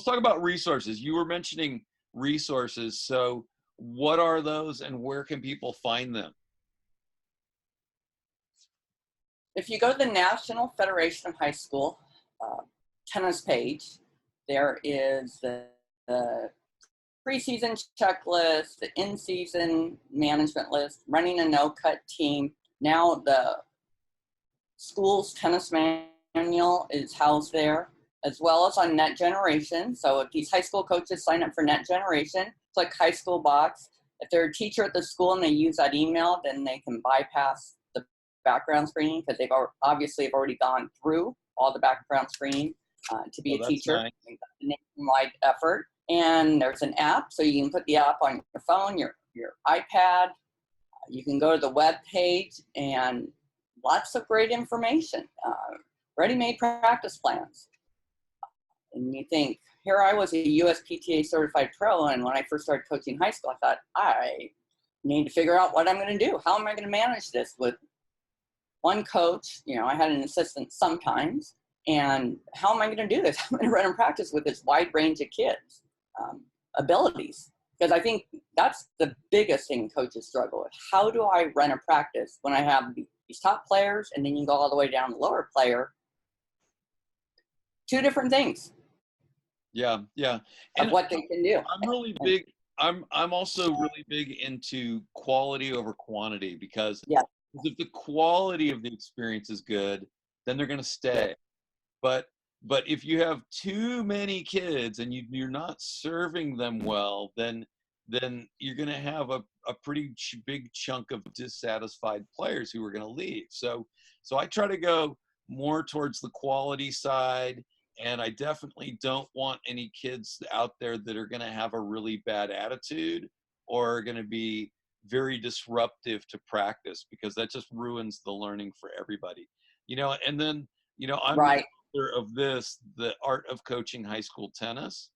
let's talk about resources. You were mentioning resources. So what are those and where can people find them? If you go to the National Federation of High School tennis page, there is the preseason checklist, the in-season management list, running a no-cut team. Now the school's tennis manual is housed there, as well as on Net Generation. So if these high school coaches sign up for Net Generation, click High School box. If they're a teacher at the school and they use that email, then they can bypass the background screening because they've obviously have already gone through all the background screening to be a teacher. Nice. It's a nationwide effort. And there's an app, so you can put the app on your phone, your iPad. You can go to the web page and lots of great information, ready-made practice plans. And you think, here I was a USPTA certified pro, and when I first started coaching high school, I thought, I need to figure out what I'm going to do. How am I going to manage this with one coach? You know, I had an assistant sometimes, and how am I going to do this? I'm going to run and practice with this wide range of kids. Abilities, because I think that's the biggest thing coaches struggle with. How do I run a practice when I have these top players and then you go all the way down to the lower player? Two different things. Yeah. And what they can do. I'm really big. I'm also really big into quality over quantity because if the quality of the experience is good, then they're going to stay. But if you have too many kids and you're not serving them well, then you're going to have a pretty big chunk of dissatisfied players who are going to leave. So I try to go more towards the quality side, and I definitely don't want any kids out there that are going to have a really bad attitude or are going to be very disruptive to practice, because that just ruins the learning for everybody. You know, and then, you know, I'm right. of this, the Art of Coaching High School Tennis,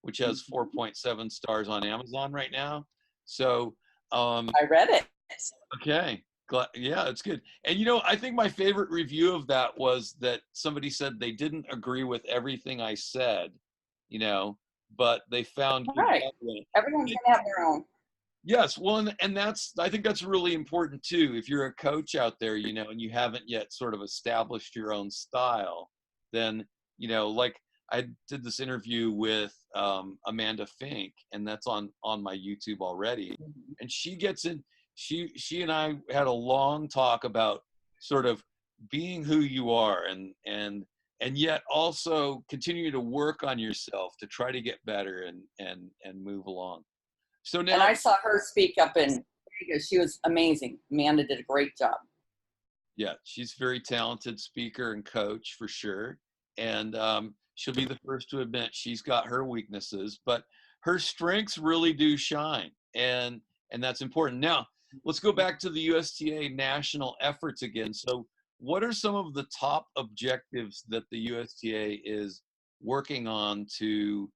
which has 4.7 stars on Amazon right now. So I read it. Okay, yeah, it's good. And you know, I think my favorite review of that was that somebody said they didn't agree with everything I said, you know, but they found right. Everyone's gonna have their own. Yes, well, and I think that's really important too. If you're a coach out there, you know, and you haven't yet sort of established your own style, then, you know, like I did this interview with Amanda Fink, and that's on my YouTube already. And she gets in, she and I had a long talk about sort of being who you are and yet also continue to work on yourself to try to get better and move along. So now, and I saw her speak up in Vegas. She was amazing. Amanda did a great job. Yeah, she's a very talented speaker and coach for sure. And she'll be the first to admit she's got her weaknesses, but her strengths really do shine. And that's important. Now, let's go back to the USTA national efforts again. So what are some of the top objectives that the USTA is working on to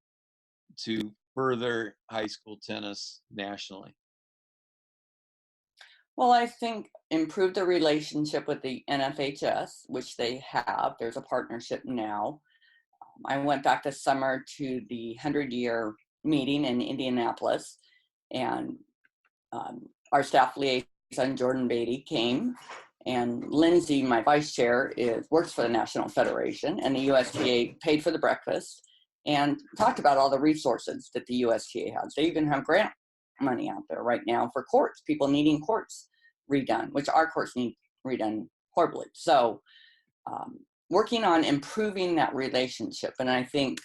further high school tennis nationally? Well, I think improve the relationship with the NFHS, which they have. There's a partnership now. I went back this summer to the 100-year meeting in Indianapolis, and our staff liaison, Jordan Beatty, came, and Lindsay, my vice chair, works for the National Federation, and the USTA paid for the breakfast and talked about all the resources that the USTA has. They even have grant money out there right now for courts, people needing courts redone, which our courts need redone horribly. So working on improving that relationship. And I think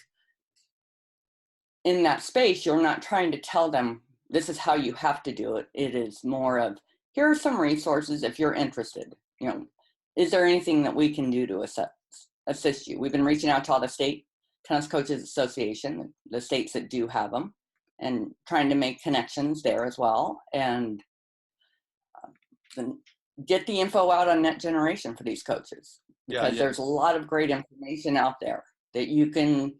in that space, you're not trying to tell them this is how you have to do it. It is more of, here are some resources if you're interested. You know, is there anything that we can do to assist you? We've been reaching out to all the state Tennis Coaches Association, the states that do have them, and trying to make connections there as well, and then get the info out on Net Generation for these coaches, because there's a lot of great information out there that you can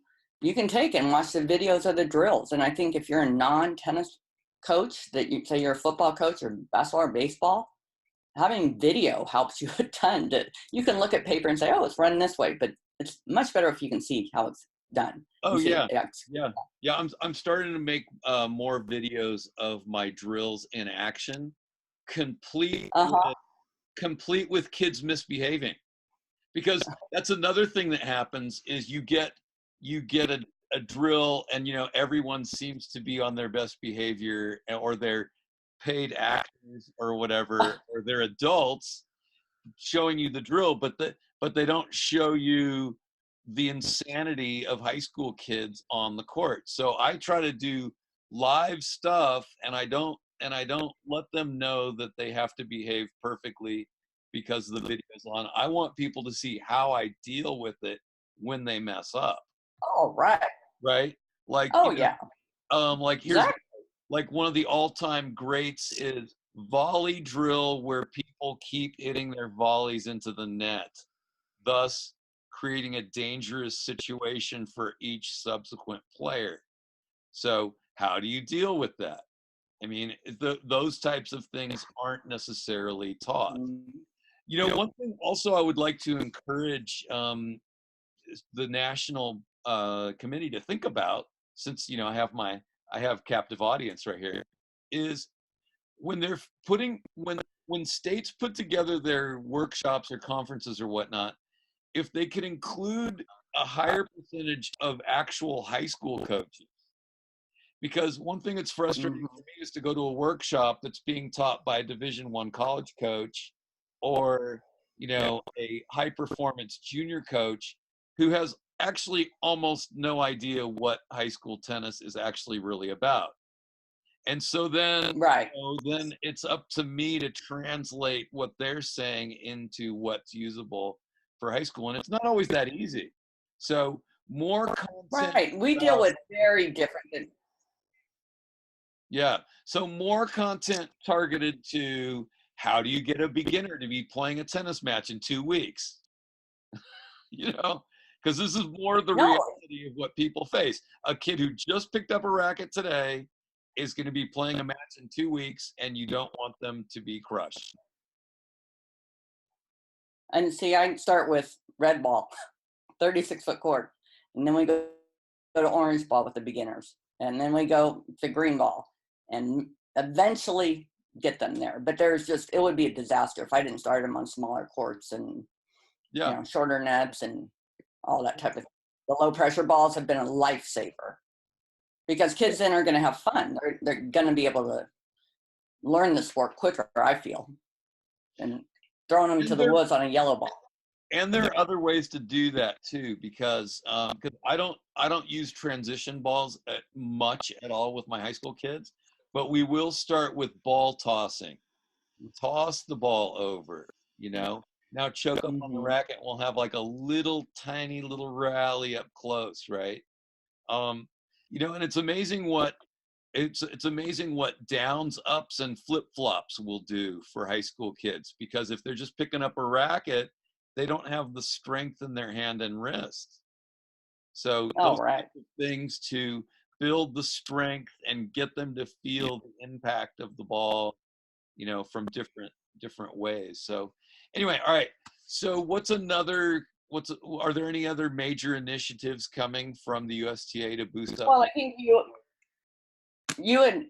take and watch the videos of the drills. And I think if you're a non-tennis coach, that you say you're a football coach or basketball or baseball, having video helps you a ton. You can look at paper and say, oh, it's running this way, but it's much better if you can see how it's done. Oh yeah, yeah. I'm starting to make more videos of my drills in action, complete complete with kids misbehaving, because that's another thing that happens is you get a drill, and everyone seems to be on their best behavior, or they're paid actors or whatever, or they're adults showing you the drill, but they don't show you the insanity of high school kids on the court. So I try to do live stuff, and I don't let them know that they have to behave perfectly because the video's on. I want people to see how I deal with it when they mess up. Oh, right. Right? Like, yeah. Like here's like one of the all-time greats is volley drill, where people keep hitting their volleys into the net, thus creating a dangerous situation for each subsequent player. So how do you deal with that? I mean, those types of things aren't necessarily taught. One thing also I would like to encourage the national committee to think about, since I have captive audience right here, is when they're when states put together their workshops or conferences or whatnot, if they could include a higher percentage of actual high school coaches. Because one thing that's frustrating for me is to go to a workshop that's being taught by a Division I college coach, or a high performance junior coach who has actually almost no idea what high school tennis is actually really about. And so then, then it's up to me to translate what they're saying into what's usable for high school, and it's not always that easy. So more content. Right, we deal with very different. Yeah, so more content targeted to how do you get a beginner to be playing a tennis match in 2 weeks? Because this is more the reality of what people face. A kid who just picked up a racket today is going to be playing a match in 2 weeks, and you don't want them to be crushed. And see, I start with red ball, 36-foot court, and then we go to orange ball with the beginners, and then we go to green ball, and eventually get them there. But it would be a disaster if I didn't start them on smaller courts and shorter nets and all that type of thing. The low pressure balls have been a lifesaver, because kids then are going to have fun. They're going to be able to learn the sport quicker, I feel, and throwing them to the woods on a yellow ball. And there are other ways to do that too, because I don't use transition balls much at all with my high school kids, but we will start with ball tossing. Toss the ball over, Now choke up on the racket. We'll have like a little tiny little rally up close, right? And it's amazing what downs, ups, and flip flops will do for high school kids, because if they're just picking up a racket, they don't have the strength in their hand and wrist. So those types of things to build the strength and get them to feel the impact of the ball, from different ways. So anyway, all right. So are there any other major initiatives coming from the USTA to boost up? Well, I think you had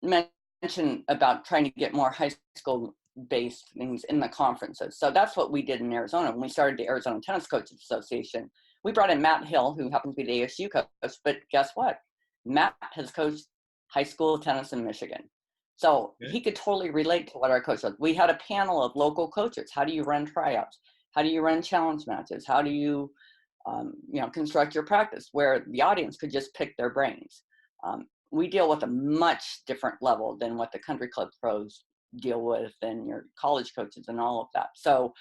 mentioned about trying to get more high school based things in the conferences. So that's what we did in Arizona. When we started the Arizona Tennis Coaches Association, we brought in Matt Hill, who happens to be the ASU coach, but guess what? Matt has coached high school tennis in Michigan. So he could totally relate to what our coach does. We had a panel of local coaches. How do you run tryouts? How do you run challenge matches? How do you, construct your practice, where the audience could just pick their brains? We deal with a much different level than what the country club pros deal with and your college coaches and all of that. So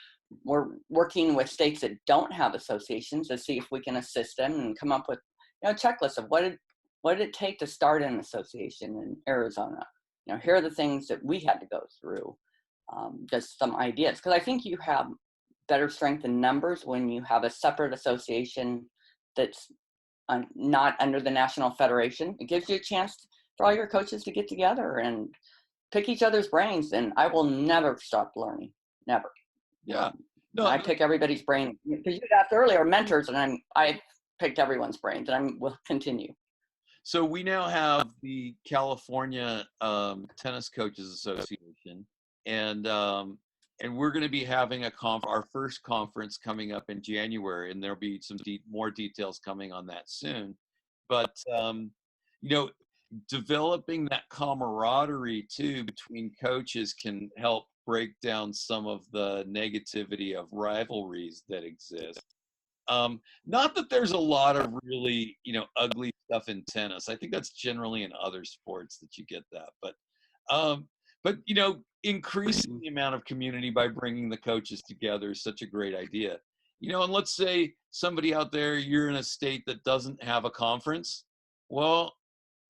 we're working with states that don't have associations to see if we can assist them and come up with a checklist of what did it take to start an association in Arizona. Here are the things that we had to go through, just some ideas. Because I think you have better strength in numbers when you have a separate association that's not under the National Federation. It gives you a chance for all your coaches to get together and pick each other's brains, and I will never stop learning. Never. Yeah. No, I pick everybody's brain, because you asked earlier mentors, and I picked everyone's brains, and we'll continue. So we now have the California Tennis Coaches Association, and we're going to be having our first conference coming up in January, and there'll be some more details coming on that soon. But developing that camaraderie too between coaches can help break down some of the negativity of rivalries that exist. Not that there's a lot of really, ugly stuff in tennis. I think that's generally in other sports that you get that. But increasing the amount of community by bringing the coaches together is such a great idea. And let's say somebody out there, you're in a state that doesn't have a conference. Well,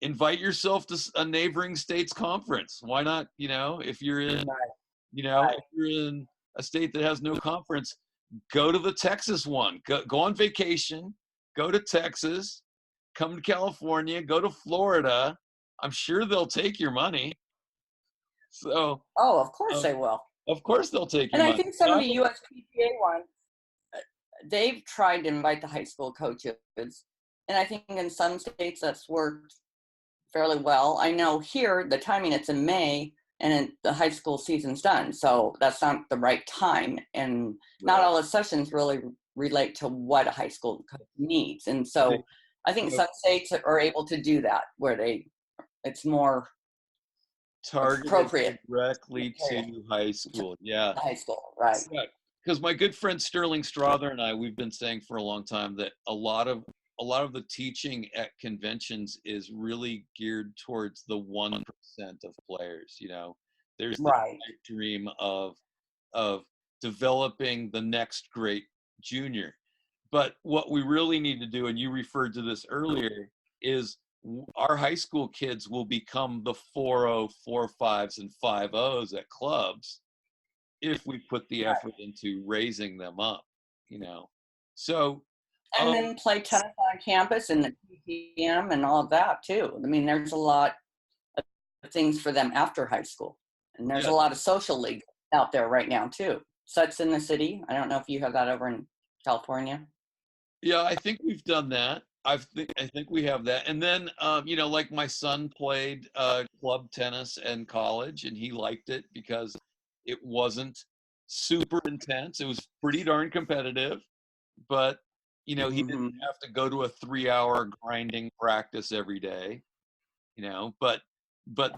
invite yourself to a neighboring state's conference. Why not? If you're in, if you're in a state that has no conference, go to the Texas one. Go on vacation. Go to Texas. Come to California. Go to Florida. I'm sure they'll take your money. So. Oh, of course they will. Of course they'll take your money. And I think some of the USPTA ones, they've tried to invite the high school coaches, and I think in some states that's worked fairly well. I know here the timing, it's in May, and the high school season's done, so that's not the right time, and not all the sessions really relate to what a high school coach needs. And so I think some states are able to do that, where it's more targeted appropriate directly to high school. Yeah, high school, right? Because my good friend Sterling Strother and I, we've been saying for a long time that a lot of the teaching at conventions is really geared towards the 1% of players. There's the dream of developing the next great junior. But what we really need to do, and you referred to this earlier, is our high school kids will become the 4.0, 4.5s, and 5.0s at clubs if we put the effort into raising them up. So. And then play tennis on campus and the PTM and all of that too. I mean, there's a lot of things for them after high school. And there's a lot of social leagues out there right now too. Such in the city. I don't know if you have that over in California. Yeah, I think we've done that. I think we have that. And then, like my son played club tennis in college, and he liked it because it wasn't super intense. It was pretty darn competitive, but he didn't have to go to a 3-hour grinding practice every day, but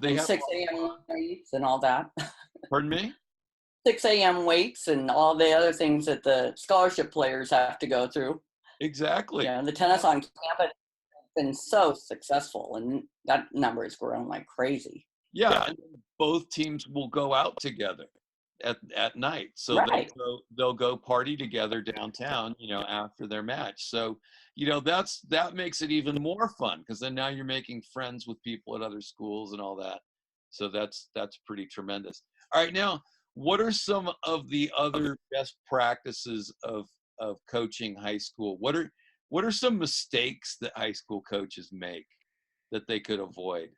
they and have 6 a.m. weights and all that. Pardon me? 6 a.m. weights and all the other things that the scholarship players have to go through. Exactly. The tennis on campus has been so successful, and that number has grown like crazy. Yeah, and both teams will go out together at night, so they'll go party together downtown, after their match. So, that makes it even more fun, because then now you're making friends with people at other schools and all that. So that's pretty tremendous. All right, now, what are some of the other best practices of coaching high school? What are some mistakes that high school coaches make that they could avoid?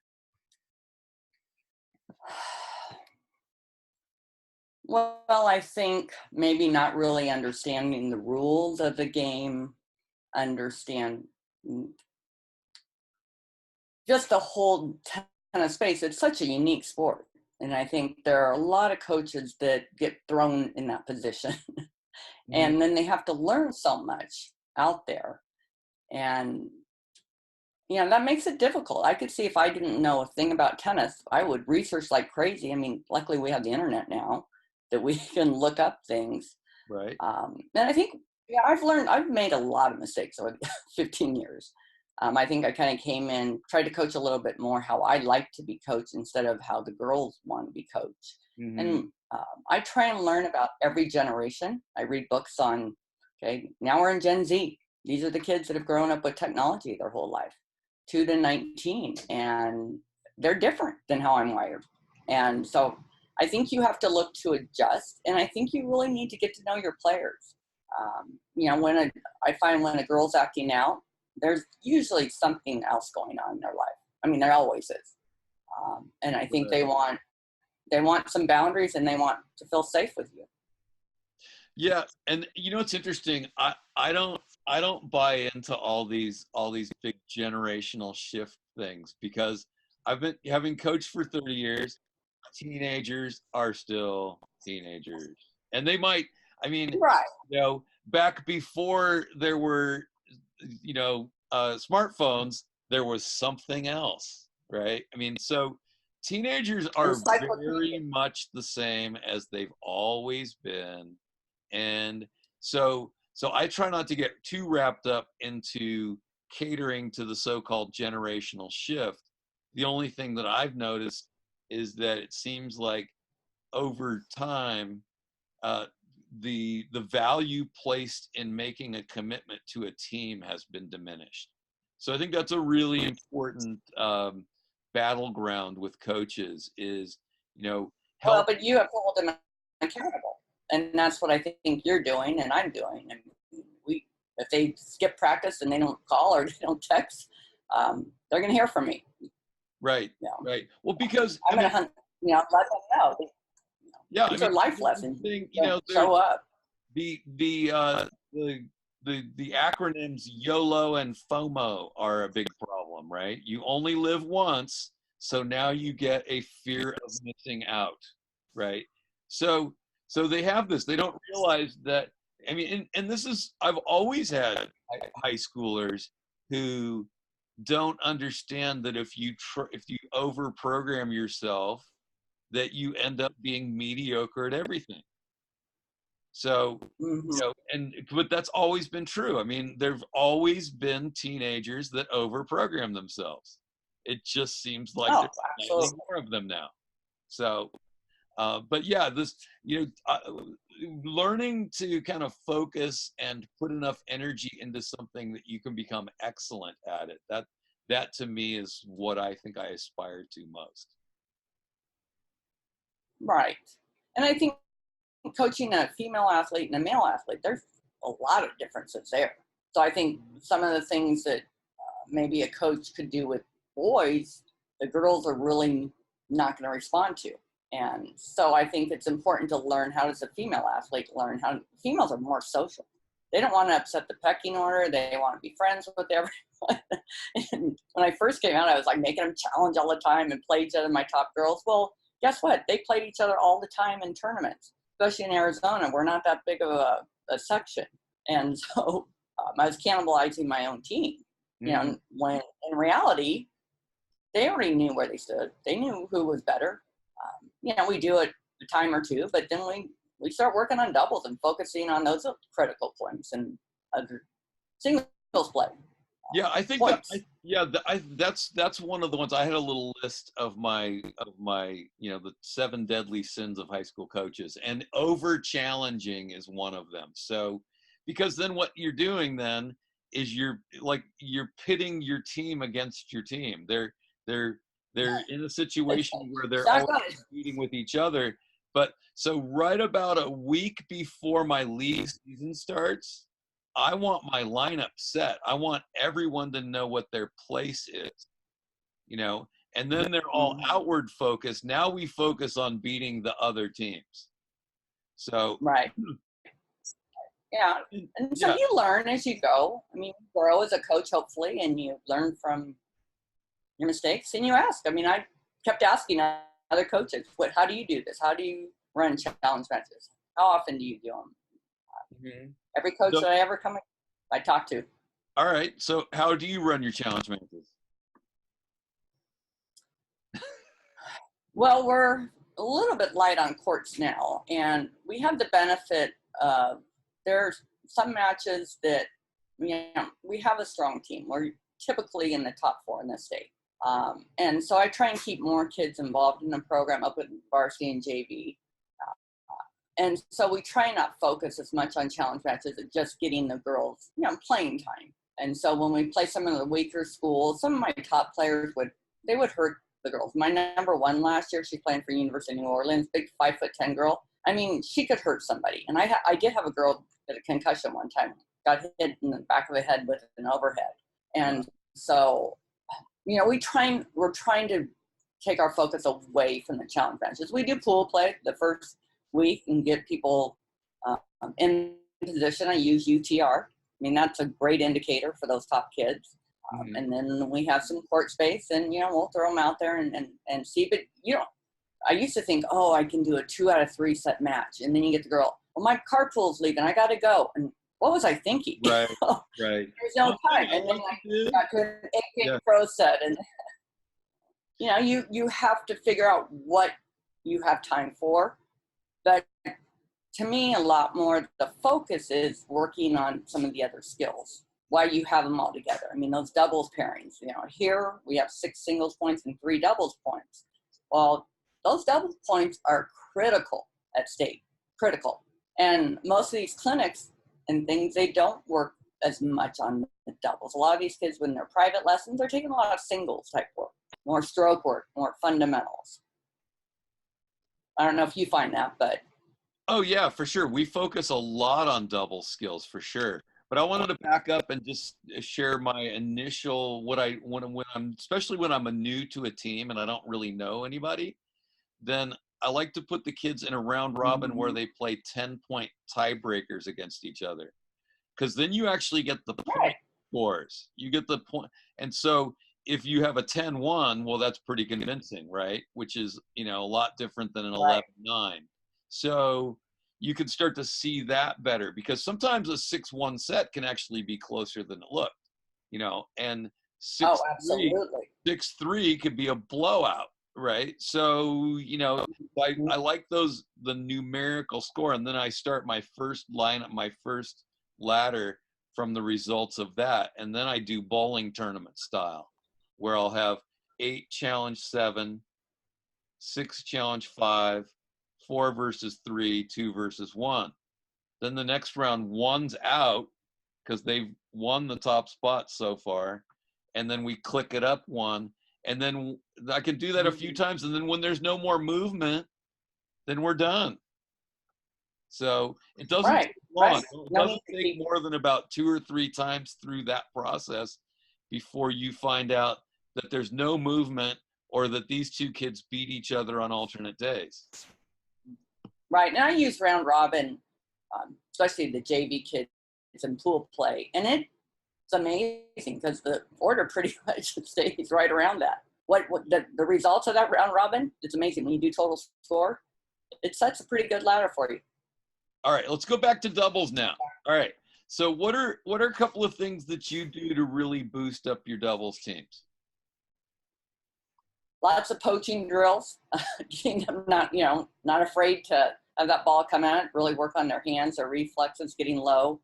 Well, I think maybe not really understanding the rules of the game, understand just the whole tennis space. It's such a unique sport. And I think there are a lot of coaches that get thrown in that position. And then they have to learn so much out there. And, that makes it difficult. I could see if I didn't know a thing about tennis, I would research like crazy. I mean, luckily we have the internet now that we can look up things. Right. And I think, I've made a lot of mistakes over 15 years. I think I kind of came in, tried to coach a little bit more how I like to be coached instead of how the girls want to be coached. And I try and learn about every generation. I read books on, now we're in Gen Z. These are the kids that have grown up with technology their whole life, 2 to 19. And they're different than how I'm wired. And so I think you have to look to adjust. And I think you really need to get to know your players. I find when a girl's acting out, there's usually something else going on in their life. I mean, there always is. And I think they want some boundaries, and they want to feel safe with you. Yeah. And it's interesting. I don't I don't buy into all these big generational shift things, because I've been having coached for 30 years. Teenagers are still teenagers, and they might, I mean, Right. back before there were, smartphones, there was something else, right? I mean, so teenagers are very much the same as they've always been. And so I try not to get too wrapped up into catering to the so-called generational shift. The only thing that I've noticed is that it seems like over time, the value placed in making a commitment to a team has been diminished. So I think that's a really important battleground with coaches is, help. Well, but you have to hold them accountable, and that's what I think you're doing and I'm doing. And if they skip practice and they don't call or they don't text, they're going to hear from me. Right. Right. Well, because I'm going to let them know. Yeah, these are life lessons. Show up. The acronyms YOLO and FOMO are a big problem, right? You only live once, so now you get a fear of missing out, right? So they have this. They don't realize that. I mean, and this is, I've always had high schoolers who don't understand that if you over program yourself, that you end up being mediocre at everything. So, but that's always been true. I mean, there've always been teenagers that over program themselves. It just seems like there's slightly more of them now. So, but yeah, this, learning to kind of focus and put enough energy into something that you can become excellent at it. That to me is what I think I aspire to most. Right. And I think coaching a female athlete and a male athlete, there's a lot of differences there. So I think some of the things that maybe a coach could do with boys, the girls are really not going to respond to. And so I think it's important to learn, how does a female athlete learn how, females are more social. They don't want to upset the pecking order. They want to be friends with everyone. And when I first came out, I was like making them challenge all the time and play each other, my top girls. Well, guess what? They played each other all the time in tournaments, especially in Arizona. We're not that big of a section. And so I was cannibalizing my own team. When in reality, they already knew where they stood. They knew who was better. We do it a time or two, but then we start working on doubles and focusing on those critical points and other singles play. Yeah, I think that's one of the ones. I had a little list of my the 7 deadly sins of high school coaches, and over challenging is one of them. So because then what you're doing then is you're pitting your team against your team. They're in a situation where they're always competing with each other. But so right about a week before my league season starts, I want my lineup set. I want everyone to know what their place is, and then they're all outward focused. Now we focus on beating the other teams. So. Right. Yeah. And so you learn as you go. I mean, you grow as a coach, hopefully, and you learn from your mistakes and you ask. I mean, I kept asking other coaches, how do you do this? How do you run challenge matches? How often do you do them? Every coach that I ever I talk to. All right. So how do you run your challenge matches? Well, we're a little bit light on courts now, and we have the benefit of there's some matches that, we have a strong team. We're typically in the top 4 in the state. And so I try and keep more kids involved in the program up with varsity and JV. And so we try not focus as much on challenge matches as just getting the girls, playing time. And so when we play some of the weaker schools, some of my top players would hurt the girls. My number 1 last year, she's playing for University of New Orleans, big 5'10" girl. I mean, she could hurt somebody. And I did have a girl get a concussion one time, got hit in the back of the head with an overhead. And so, we're trying to take our focus away from the challenge matches. We do pool play the first week and get people in position. I use UTR. mean, that's a great indicator for those top kids. And then we have some court space, and, you know, we'll throw them out there and see. But, you know, I used to think, oh, I can do a 2 out of 3 set match. And then you get the girl, well, my carpool's leaving, I got to go. And what was I thinking? Right, right. There's no time. And then I got to an 8-game pro set. And, you know, you have to figure out what you have time for. But to me, a lot more, the focus is working on some of the other skills. Why you have them all together. I mean, those doubles pairings, you know, here we have 6 singles points and 3 doubles points. Well, those doubles points are critical at state, critical. And most of these clinics and things, they don't work as much on the doubles. A lot of these kids, when they're private lessons, they're taking a lot of singles type work, more stroke work, more fundamentals. I don't know if you find that, but. Oh yeah, for sure. We focus a lot on double skills for sure. But I wanted to back up and just share my initial, when I'm, especially when I'm new to a team and I don't really know anybody, then I like to put the kids in a round robin where they play 10-point tiebreakers against each other. Because then you actually get the point scores. You get the point. And so if you have a 10-1, well, that's pretty convincing, right? Which is, you know, a lot different than an 11-9. So you can start to see that better, because sometimes a 6-1 set can actually be closer than it looked, you know, and 6-3 could be a blowout, right? So, you know, I like the numerical score, and then I start my first ladder from the results of that. And then I do bowling tournament style, where I'll have 8 challenge 7, 6 challenge 5, 4 versus 3, 2 versus 1. Then the next round, 1's out because they've won the top spot so far. And then we click it up 1. And then I can do that a few times. And then when there's no more movement, then we're done. So it doesn't take long. It doesn't take more than about 2 or 3 times through that process before you find out that there's no movement, or that these 2 kids beat each other on alternate days. Right, and I use round robin, especially the JV kids in pool play, and it's amazing because the order pretty much stays right around that. What the results of that round robin, it's amazing. When you do total score, it sets a pretty good ladder for you. All right, let's go back to doubles now. All right, so what are a couple of things that you do to really boost up your doubles teams? Lots of poaching drills, getting them not afraid to have that ball come out, really work on their hands, their reflexes, getting low.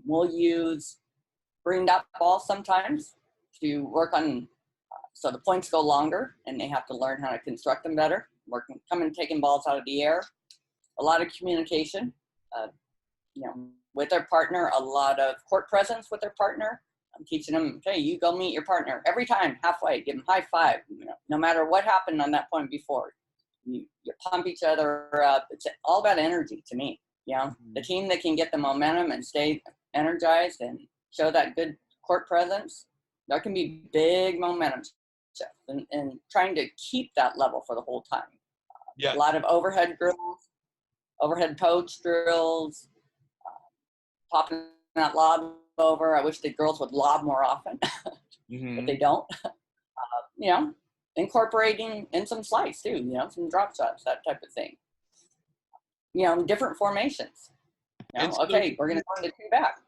We'll use green dot balls sometimes to work on, so the points go longer and they have to learn how to construct them better, taking balls out of the air. A lot of communication, with their partner, a lot of court presence with their partner. I'm teaching them, okay, you go meet your partner every time, halfway, give them high five, no matter what happened on that point before. You pump each other up. It's all about energy to me. The team that can get the momentum and stay energized and show that good court presence, that can be big momentum shift, and trying to keep that level for the whole time. A lot of overhead drills, overhead poach drills, popping that lob over. I wish the girls would lob more often, but they don't. Incorporating in some slice too, some drop shots, that type of thing. Different formations. Okay, we're gonna go into 2 back.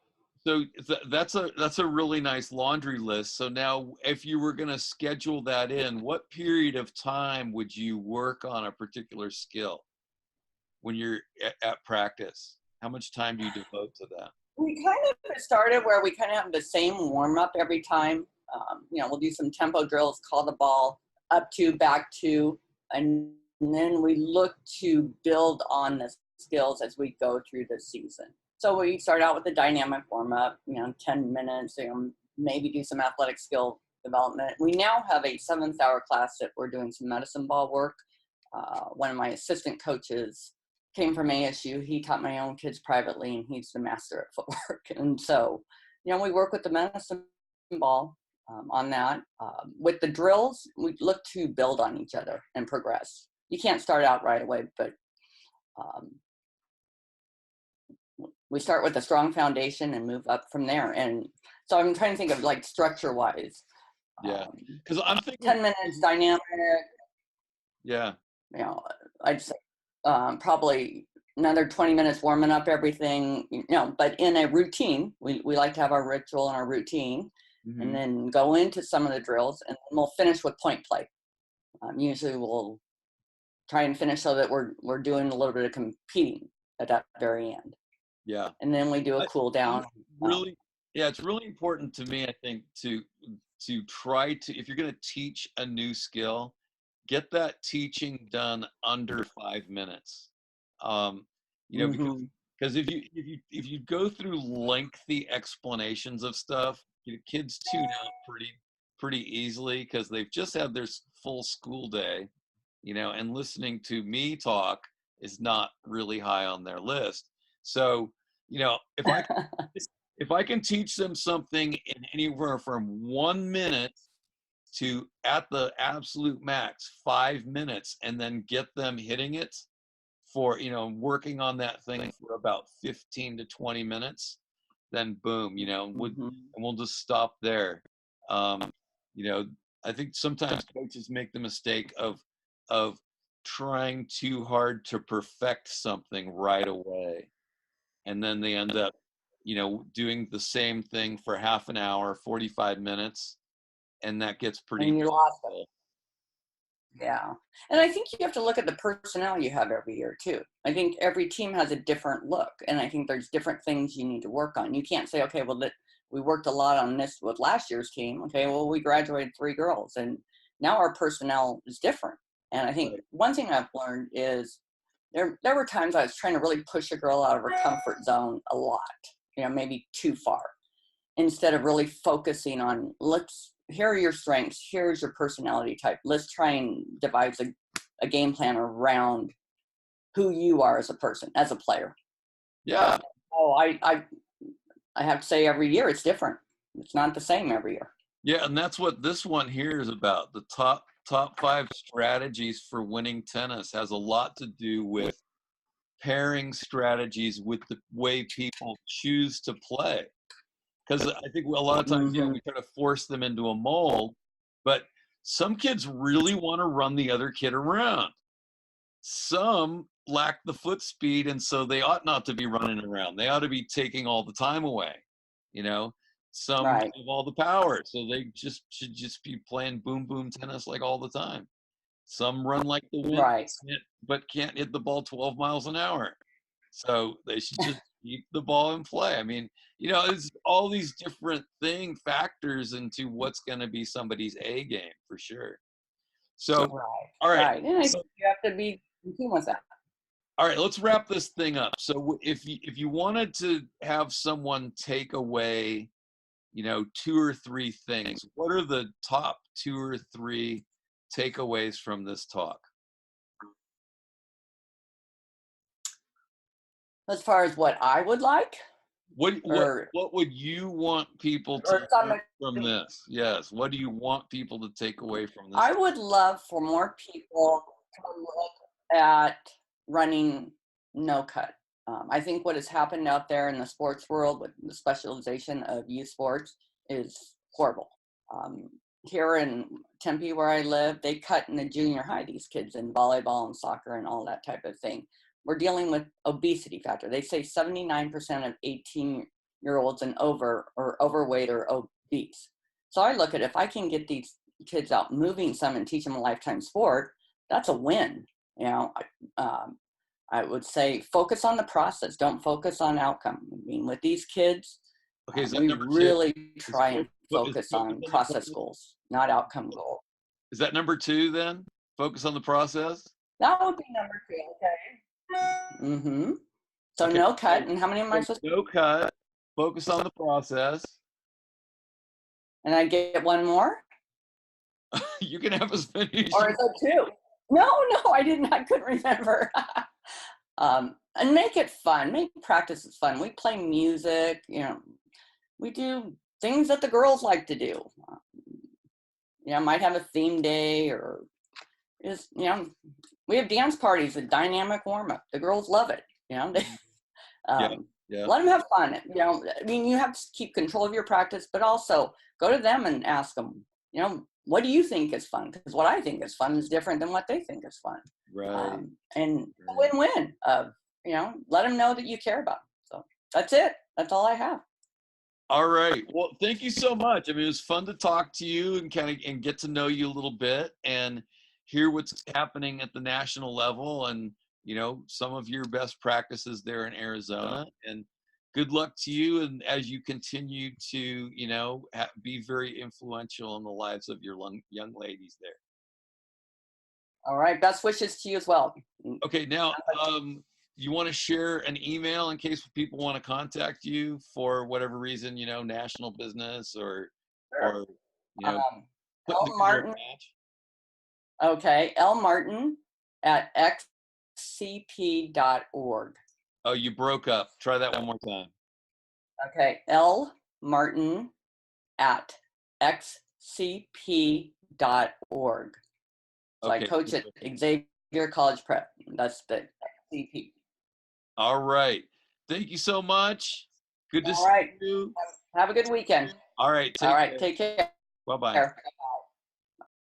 So that's a really nice laundry list. So now, if you were gonna schedule that in, what period of time would you work on a particular skill when you're at practice? How much time do you devote to that? We kind of started where we kind of have the same warm up every time. We'll do some tempo drills, call the ball, up 2, back 2, and then we look to build on the skills as we go through the season. So we start out with the dynamic warm up, 10 minutes, maybe do some athletic skill development. We now have a 7th hour class that we're doing some medicine ball work. One of my assistant coaches came from ASU. He taught my own kids privately, and he's the master at footwork. And so, we work with the medicine ball on that. With the drills, we look to build on each other and progress. You can't start out right away, but we start with a strong foundation and move up from there. And so I'm trying to think of like structure wise. Yeah, because I'm thinking 10 minutes dynamic. Yeah. You know, I'd say probably another 20 minutes warming up everything, you know, but in a routine. We like to have our ritual and our routine, and then go into some of the drills, and then we'll finish with point play. Usually we'll try and finish so that we're doing a little bit of competing at that very end. Yeah. And then we do a cool down. Really, yeah, it's really important to me, I think, to try to, if you're going to teach a new skill, get that teaching done under 5 minutes. You know, because if you go through lengthy explanations of stuff, kids tune out pretty easily because they've just had their full school day, you know, and listening to me talk is not really high on their list. So, you know, if I can teach them something in anywhere from 1 minute to, at the absolute max, 5 minutes, and then get them hitting it for, you know, working on that thing for about 15 to 20 minutes, then boom, you know, and we'll just stop there. You know, I think sometimes coaches make the mistake of trying too hard to perfect something right away. And then they end up, you know, doing the same thing for half an hour, 45 minutes, and that gets pretty. And you lost it. Yeah. And I think you have to look at the personnel you have every year too. I think every team has a different look, and I think there's different things you need to work on. You can't say, okay, well, we worked a lot on this with last year's team. Okay, well, we graduated 3 girls, and now our personnel is different. And I think one thing I've learned is there were times I was trying to really push a girl out of her comfort zone a lot, you know, maybe too far, instead of really focusing on, here are your strengths, here's your personality type. Let's try and devise a game plan around who you are as a person, as a player. Yeah. Oh, I have to say every year it's different. It's not the same every year. Yeah, and that's what this one here is about. The top 5 strategies for winning tennis has a lot to do with pairing strategies with the way people choose to play. Because I think a lot of times, yeah, we try to force them into a mold, but some kids really want to run the other kid around. Some lack the foot speed, and so they ought not to be running around. They ought to be taking all the time away, you know. Some have all the power, so they should just be playing boom boom tennis like all the time. Some run like the wind, but can't hit the ball 12 miles an hour. So they should just keep the ball in play. I mean, you know, it's all these different factors into what's going to be somebody's A game for sure. So, all right. And I think you have to be in tune with that. All right, let's wrap this thing up. So if you wanted to have someone take away, you know, 2 or 3 things, what are the top 2 or 3 takeaways from this talk? As far as what I would like? What would you want people to take from this? Yes. What do you want people to take away from this? I would love for more people to look at running no cut. I think what has happened out there in the sports world with the specialization of youth sports is horrible. Here in Tempe, where I live, they cut in the junior high, these kids in volleyball and soccer and all that type of thing. We're dealing with obesity factor. They say 79% of 18-year-olds and over are overweight or obese. So I look at, if I can get these kids out moving some and teach them a lifetime sport, that's a win. You know, I would say focus on the process. Don't focus on outcome. I mean, with these kids, okay, we really try and focus on process goals, not outcome goals. Is that number 2 then? Focus on the process? That would be number 2, okay. So okay. No cut, and how many am I supposed to? No cut, focus on the process. And I get 1 more? You can have as many. Or is it 2? No, I couldn't remember. And make it fun, make practices fun. We play music, you know, we do things that the girls like to do. You know, might have a theme day, or is, you know, we have dance parties, a dynamic warm-up. The girls love it, you know. Yeah. Let them have fun. You know, I mean, you have to keep control of your practice, but also go to them and ask them, you know, what do you think is fun? Because what I think is fun is different than what they think is fun. Right. And win-win of, you know, let them know that you care about them. So that's it. That's all I have. All right. Well, thank you so much. I mean, it was fun to talk to you and kind of and get to know you a little bit and hear what's happening at the national level and, you know, some of your best practices there in Arizona. And good luck to you. And as you continue to, you know, be very influential in the lives of your young ladies there. All right. Best wishes to you as well. Okay. Now, you want to share an email in case people want to contact you for whatever reason, you know, national business or you know, L Martin. Okay, L Martin at xcp.org. Oh, you broke up. Try that one more time. Okay, L Martin at xcp.org. So okay. I coach at Xavier College Prep. That's the XCP. All right. Thank you so much. Good to see you. Have a good weekend. All right. Take care. Bye-bye.